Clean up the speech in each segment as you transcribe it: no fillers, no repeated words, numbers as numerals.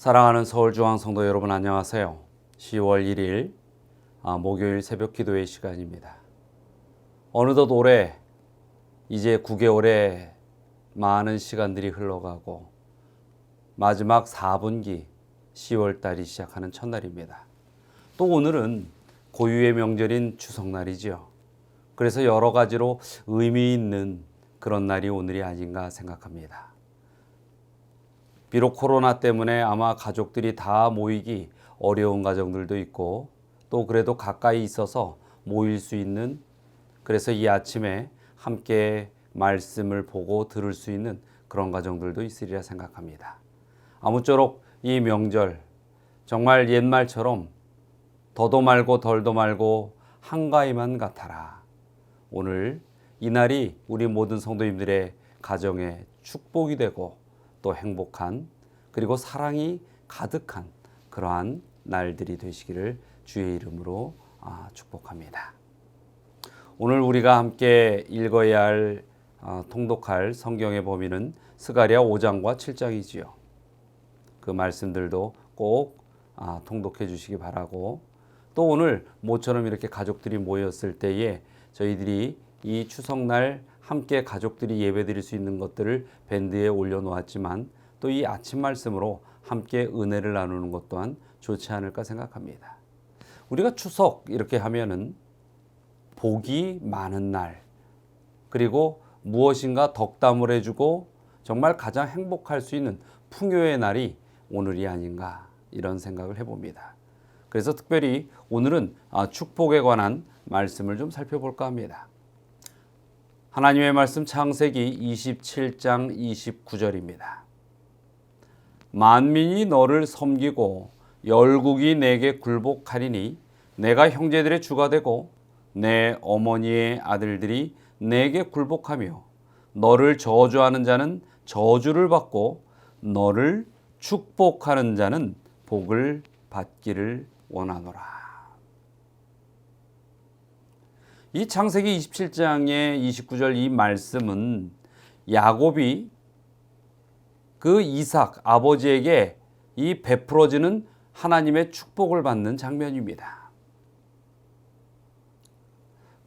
사랑하는 서울중앙성도 여러분 안녕하세요. 10월 1일 목요일 새벽 기도의 시간입니다. 어느덧 올해 이제 9개월의 많은 시간들이 흘러가고 마지막 4분기 10월달이 시작하는 첫날입니다. 또 오늘은 고유의 명절인 추석날이죠. 그래서 여러 가지로 의미 있는 그런 날이 오늘이 아닌가 생각합니다. 비록 코로나 때문에 아마 가족들이 다 모이기 어려운 가정들도 있고 또 그래도 가까이 있어서 모일 수 있는, 그래서 이 아침에 함께 말씀을 보고 들을 수 있는 그런 가정들도 있으리라 생각합니다. 아무쪼록 이 명절 정말 옛말처럼 더도 말고 덜도 말고 한가위만 같아라. 오늘 이 날이 우리 모든 성도님들의 가정에 축복이 되고 또 행복한, 그리고 사랑이 가득한 그러한 날들이 되시기를 주의 이름으로 축복합니다. 오늘 우리가 함께 읽어야 할 통독할 성경의 범위는 스가랴 5장과 7장이지요. 그 말씀들도 꼭 통독해 주시기 바라고, 또 오늘 모처럼 이렇게 가족들이 모였을 때에 저희들이 이 추석날 함께 가족들이 예배드릴 수 있는 것들을 밴드에 올려놓았지만 또 이 아침 말씀으로 함께 은혜를 나누는 것 또한 좋지 않을까 생각합니다. 우리가 추석 이렇게 하면은 복이 많은 날, 그리고 무엇인가 덕담을 해주고 정말 가장 행복할 수 있는 풍요의 날이 오늘이 아닌가, 이런 생각을 해봅니다. 그래서 특별히 오늘은 축복에 관한 말씀을 좀 살펴볼까 합니다. 하나님의 말씀 창세기 27장 29절입니다. 만민이 너를 섬기고 열국이 내게 굴복하리니 내가 형제들의 주가 되고 내 어머니의 아들들이 내게 굴복하며 너를 저주하는 자는 저주를 받고 너를 축복하는 자는 복을 받기를 원하노라. 이 창세기 27장의 29절 이 말씀은 야곱이 그 이삭 아버지에게 이 베풀어지는 하나님의 축복을 받는 장면입니다.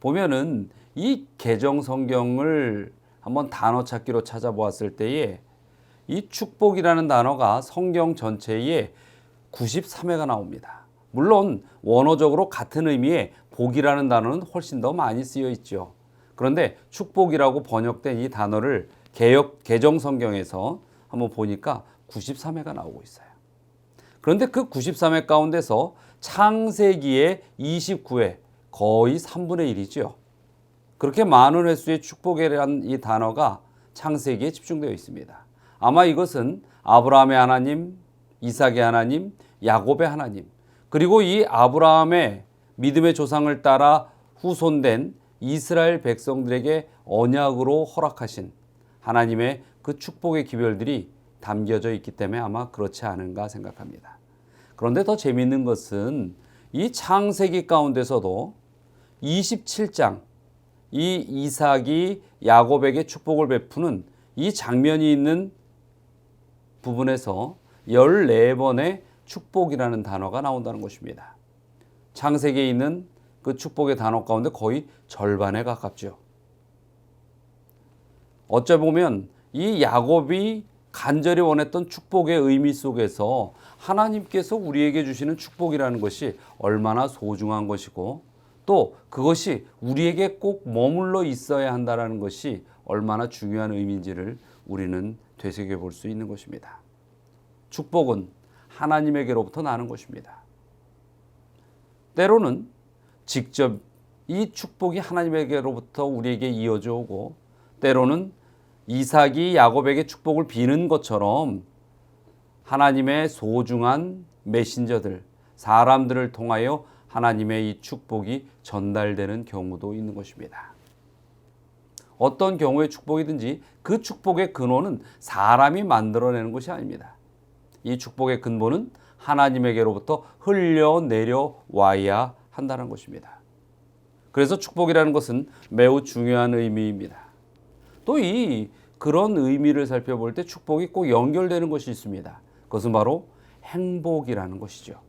보면은 이 개정 성경을 한번 단어 찾기로 찾아보았을 때에 이 축복이라는 단어가 성경 전체에 93회가 나옵니다. 물론 원어적으로 같은 의미의 복이라는 단어는 훨씬 더 많이 쓰여 있죠. 그런데 축복이라고 번역된 이 단어를 개정 성경에서 한번 보니까 93회가 나오고 있어요. 그런데 그 93회 가운데서 창세기의 29회, 거의 3분의 1이죠. 그렇게 많은 횟수의 축복이라는 이 단어가 창세기에 집중되어 있습니다. 아마 이것은 아브라함의 하나님, 이삭의 하나님, 야곱의 하나님, 그리고 이 아브라함의 믿음의 조상을 따라 후손된 이스라엘 백성들에게 언약으로 허락하신 하나님의 그 축복의 기별들이 담겨져 있기 때문에 아마 그렇지 않은가 생각합니다. 그런데 더 재미있는 것은 이 창세기 가운데서도 27장, 이 이삭이 야곱에게 축복을 베푸는 이 장면이 있는 부분에서 14번의 축복이라는 단어가 나온다는 것입니다. 창세기에 있는 그 축복의 단어 가운데 거의 절반에 가깝죠. 어쩌보면 이 야곱이 간절히 원했던 축복의 의미 속에서 하나님께서 우리에게 주시는 축복이라는 것이 얼마나 소중한 것이고 또 그것이 우리에게 꼭 머물러 있어야 한다는 것이 얼마나 중요한 의미인지를 우리는 되새겨 볼 수 있는 것입니다. 축복은 하나님에게로부터 나는 것입니다. 때로는 직접 이 축복이 하나님에게로부터 우리에게 이어져 오고, 때로는 이삭이 야곱에게 축복을 비는 것처럼 하나님의 소중한 메신저들, 사람들을 통하여 하나님의 이 축복이 전달되는 경우도 있는 것입니다. 어떤 경우의 축복이든지 그 축복의 근원은 사람이 만들어내는 것이 아닙니다. 이 축복의 근본은 하나님에게로부터 흘려내려와야 한다는 것입니다. 그래서 축복이라는 것은 매우 중요한 의미입니다. 또 그런 의미를 살펴볼 때 축복이 꼭 연결되는 것이 있습니다. 그것은 바로 행복이라는 것이죠.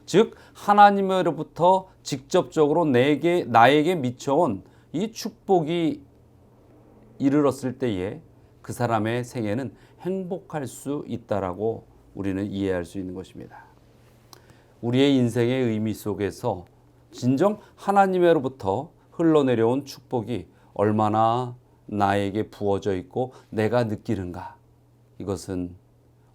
즉 하나님으로부터 직접적으로 나에게 미쳐온 이 축복이 이르렀을 때에 그 사람의 생애는 행복할 수 있다라고 우리는 이해할 수 있는 것입니다. 우리의 인생의 의미 속에서 진정 하나님으로부터 흘러내려온 축복이 얼마나 나에게 부어져 있고 내가 느끼는가, 이것은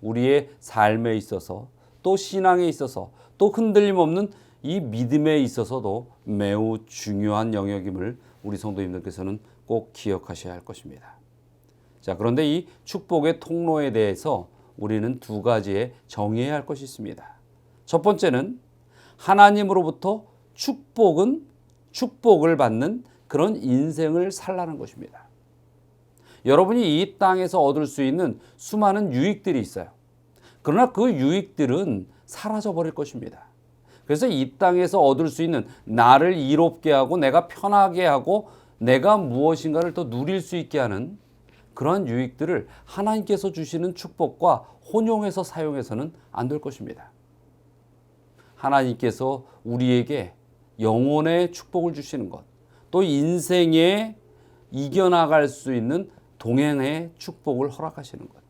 우리의 삶에 있어서 또 신앙에 있어서 또 흔들림 없는 이 믿음에 있어서도 매우 중요한 영역임을 우리 성도님들께서는 꼭 기억하셔야 할 것입니다. 자, 그런데 이 축복의 통로에 대해서 우리는 두 가지의 정의해야 할 것이 있습니다. 첫 번째는 하나님으로부터 축복을 받는 그런 인생을 살라는 것입니다. 여러분이 이 땅에서 얻을 수 있는 수많은 유익들이 있어요. 그러나 그 유익들은 사라져 버릴 것입니다. 그래서 이 땅에서 얻을 수 있는 나를 이롭게 하고 내가 편하게 하고 내가 무엇인가를 더 누릴 수 있게 하는 그러한 유익들을 하나님께서 주시는 축복과 혼용해서 사용해서는 안 될 것입니다. 하나님께서 우리에게 영혼의 축복을 주시는 것, 또 인생에 이겨나갈 수 있는 동행의 축복을 허락하시는 것,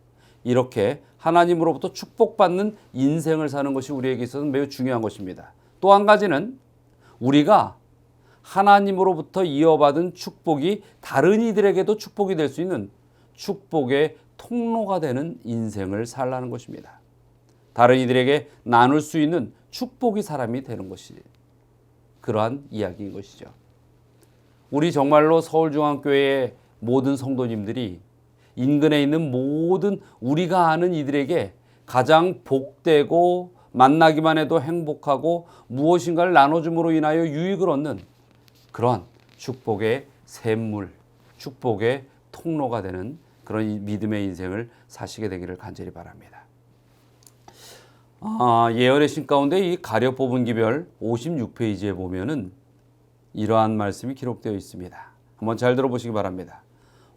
이렇게 하나님으로부터 축복받는 인생을 사는 것이 우리에게 있어서는 매우 중요한 것입니다. 또 한 가지는 우리가 하나님으로부터 이어받은 축복이 다른 이들에게도 축복이 될 수 있는 축복의 통로가 되는 인생을 살라는 것입니다. 다른 이들에게 나눌 수 있는 축복이 사람이 되는 것이 그러한 이야기인 것이죠. 우리 정말로 서울중앙교회의 모든 성도님들이 인근에 있는 모든 우리가 아는 이들에게 가장 복되고 만나기만 해도 행복하고 무엇인가를 나눠줌으로 인하여 유익을 얻는 그러한 축복의 샘물, 축복의 통로가 되는 그런 믿음의 인생을 사시게 되기를 간절히 바랍니다. 예언의 신 가운데 이 가려 뽑은 기별 56페이지에 보면은 이러한 말씀이 기록되어 있습니다. 한번 잘 들어보시기 바랍니다.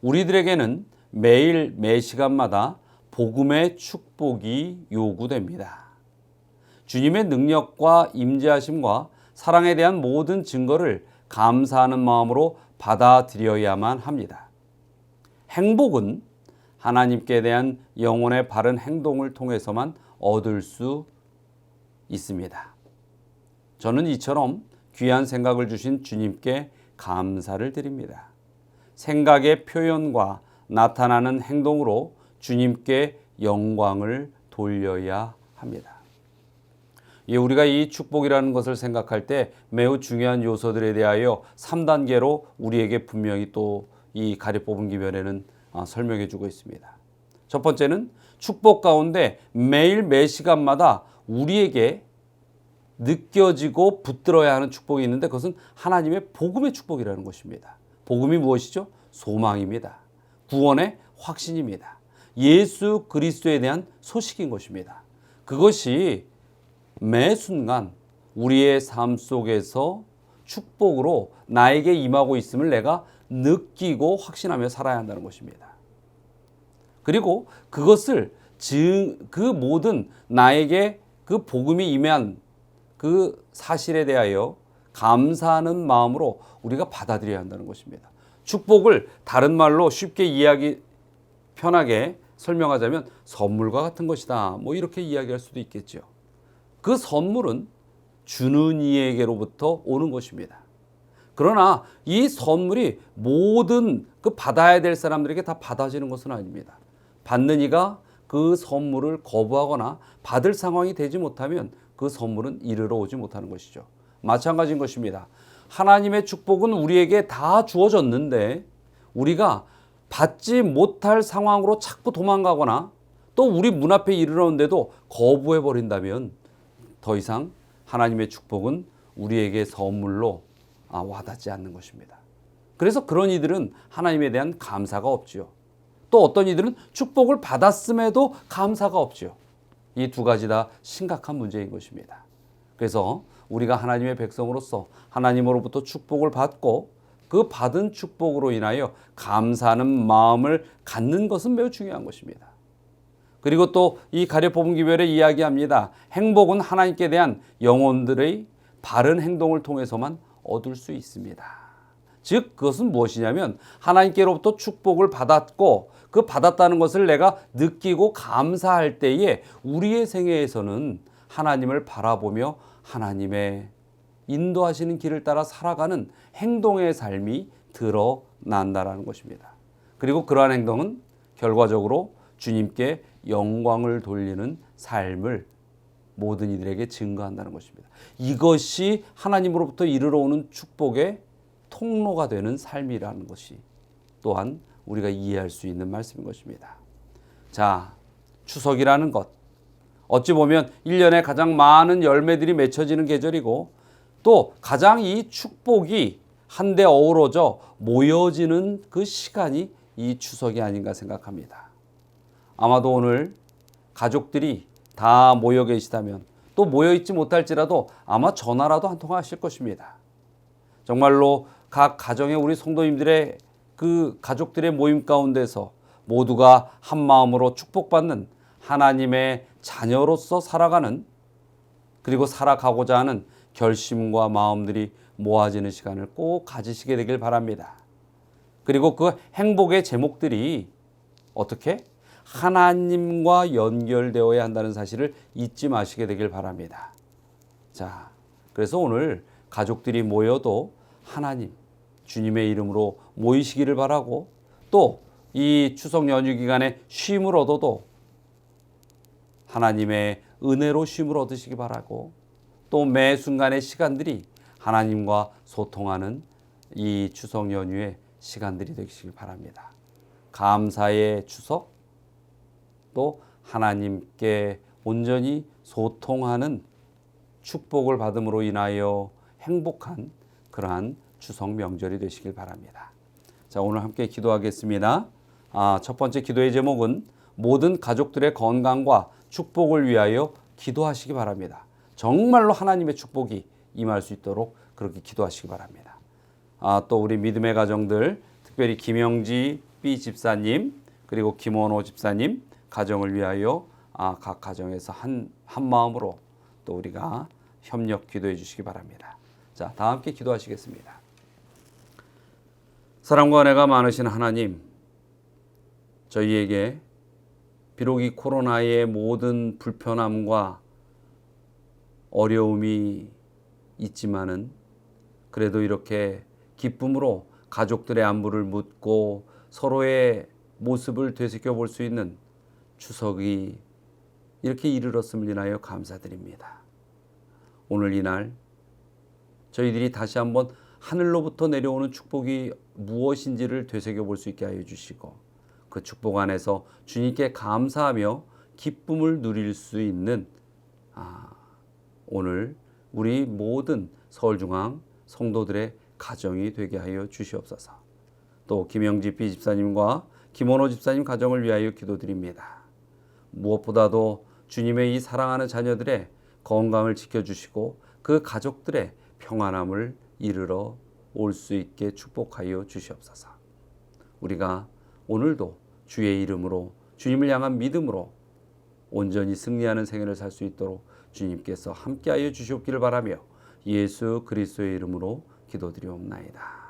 우리들에게는 매일 매 시간마다 복음의 축복이 요구됩니다. 주님의 능력과 임재하심과 사랑에 대한 모든 증거를 감사하는 마음으로 받아들여야만 합니다. 행복은 하나님께 대한 영혼의 바른 행동을 통해서만 얻을 수 있습니다. 저는 이처럼 귀한 생각을 주신 주님께 감사를 드립니다. 생각의 표현과 나타나는 행동으로 주님께 영광을 돌려야 합니다. 우리가 이 축복이라는 것을 생각할 때 매우 중요한 요소들에 대하여 3단계로 우리에게 분명히 또 이 가려 뽑은 기별에는 설명해 주고 있습니다. 첫 번째는 축복 가운데 매일 매 시간마다 우리에게 느껴지고 붙들어야 하는 축복이 있는데 그것은 하나님의 복음의 축복이라는 것입니다. 복음이 무엇이죠? 소망입니다. 구원의 확신입니다. 예수 그리스도에 대한 소식인 것입니다. 그것이 매 순간 우리의 삶 속에서 축복으로 나에게 임하고 있음을 내가 느끼고 확신하며 살아야 한다는 것입니다. 그리고 그것을 그 모든 나에게 그 복음이 임한 그 사실에 대하여 감사하는 마음으로 우리가 받아들여야 한다는 것입니다. 축복을 다른 말로 쉽게 편하게 설명하자면 선물과 같은 것이다. 이렇게 이야기할 수도 있겠죠. 그 선물은 주는 이에게로부터 오는 것입니다. 그러나 이 선물이 모든 그 받아야 될 사람들에게 다 받아지는 것은 아닙니다. 받는 이가 그 선물을 거부하거나 받을 상황이 되지 못하면 그 선물은 이르러 오지 못하는 것이죠. 마찬가지인 것입니다. 하나님의 축복은 우리에게 다 주어졌는데 우리가 받지 못할 상황으로 자꾸 도망가거나 또 우리 문 앞에 이르렀는데도 거부해 버린다면 더 이상 하나님의 축복은 우리에게 선물로 와닿지 않는 것입니다. 그래서 그런 이들은 하나님에 대한 감사가 없지요. 또 어떤 이들은 축복을 받았음에도 감사가 없지요. 이 두 가지 다 심각한 문제인 것입니다. 그래서 우리가 하나님의 백성으로서 하나님으로부터 축복을 받고 그 받은 축복으로 인하여 감사하는 마음을 갖는 것은 매우 중요한 것입니다. 그리고 또 이 가려 뽑은 기별에 이야기합니다. 행복은 하나님께 대한 영혼들의 바른 행동을 통해서만 얻을 수 있습니다. 즉 그것은 무엇이냐면 하나님께로부터 축복을 받았고 그 받았다는 것을 내가 느끼고 감사할 때에 우리의 생애에서는 하나님을 바라보며 하나님의 인도하시는 길을 따라 살아가는 행동의 삶이 드러난다라는 것입니다. 그리고 그러한 행동은 결과적으로 주님께 영광을 돌리는 삶을 모든 이들에게 증거한다는 것입니다. 이것이 하나님으로부터 이르러 오는 축복의 통로가 되는 삶이라는 것이 또한 우리가 이해할 수 있는 말씀인 것입니다. 자, 추석이라는 것. 어찌 보면 1년에 가장 많은 열매들이 맺혀지는 계절이고 또 가장 이 축복이 한데 어우러져 모여지는 그 시간이 이 추석이 아닌가 생각합니다. 아마도 오늘 가족들이 다 모여 계시다면 또 모여 있지 못할지라도 아마 전화라도 한 통 하실 것입니다. 정말로 각 가정의 우리 성도님들의 그 가족들의 모임 가운데서 모두가 한 마음으로 축복받는 하나님의 자녀로서 살아가는 그리고 살아가고자 하는 결심과 마음들이 모아지는 시간을 꼭 가지시게 되길 바랍니다. 그리고 그 행복의 제목들이 어떻게? 하나님과 연결되어야 한다는 사실을 잊지 마시게 되길 바랍니다. 자, 그래서 오늘 가족들이 모여도 하나님, 주님의 이름으로 모이시기를 바라고 또 이 추석 연휴 기간에 쉼을 얻어도 하나님의 은혜로 쉼을 얻으시기 바라고 또 매 순간의 시간들이 하나님과 소통하는 이 추석 연휴의 시간들이 되시길 바랍니다. 감사의 추석 또 하나님께 온전히 소통하는 축복을 받음으로 인하여 행복한 그러한 추석 명절이 되시길 바랍니다. 자, 오늘 함께 기도하겠습니다. 첫 번째 기도의 제목은 모든 가족들의 건강과 축복을 위하여 기도하시기 바랍니다. 정말로 하나님의 축복이 임할 수 있도록 그렇게 기도하시기 바랍니다. 또 우리 믿음의 가정들, 특별히 김영지 B 집사님 그리고 김원호 집사님 가정을 위하여 각 가정에서 한 마음으로 또 우리가 협력 기도해 주시기 바랍니다. 자, 다 함께 기도하시겠습니다. 사랑과 은혜가 많으신 하나님, 저희에게 비록 이 코로나의 모든 불편함과 어려움이 있지만은 그래도 이렇게 기쁨으로 가족들의 안부를 묻고 서로의 모습을 되새겨 볼 수 있는 추석이 이렇게 이르렀음을 인하여 감사드립니다. 오늘 이날 저희들이 다시 한번 하늘로부터 내려오는 축복이 무엇인지를 되새겨 볼 수 있게 하여 주시고 그 축복 안에서 주님께 감사하며 기쁨을 누릴 수 있는 오늘 우리 모든 서울중앙 성도들의 가정이 되게 하여 주시옵소서. 또 김영지 B 집사님과 김원호 집사님 가정을 위하여 기도드립니다. 무엇보다도 주님의 이 사랑하는 자녀들의 건강을 지켜주시고 그 가족들의 평안함을 이르러 올 수 있게 축복하여 주시옵소서. 우리가 오늘도 주의 이름으로 주님을 향한 믿음으로 온전히 승리하는 생애를 살 수 있도록 주님께서 함께하여 주시옵기를 바라며 예수 그리스도의 이름으로 기도드리옵나이다.